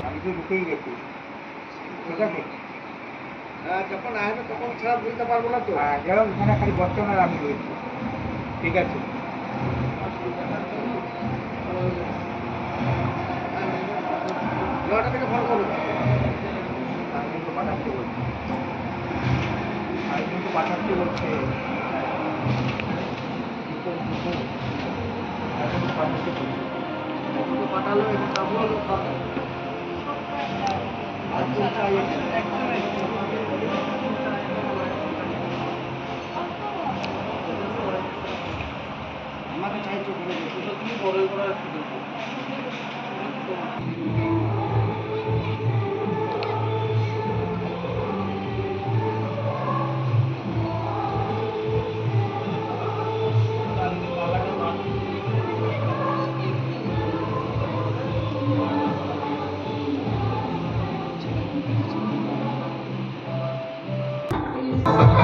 আমি তো ঢুকেই গেছি, ঠিক আছে। যখন আসবে তখন ছাড়া বুঝতে পারবো না তো। যেমন এখানে খালি বর্তমানে আমি রয়েছি, ঠিক আছে। নটা থেকে ফোন করবো। আমি কিন্তু পাঠাচ্ছি বলছি, আমি কিন্তু পাঠাচ্ছি বলছে, পাঠাচ্ছি বলছে। দুটো পাঠালো এটা তারপর আমাকে চাইছো করে তুমি বড় করার সুযোগ। Thank you.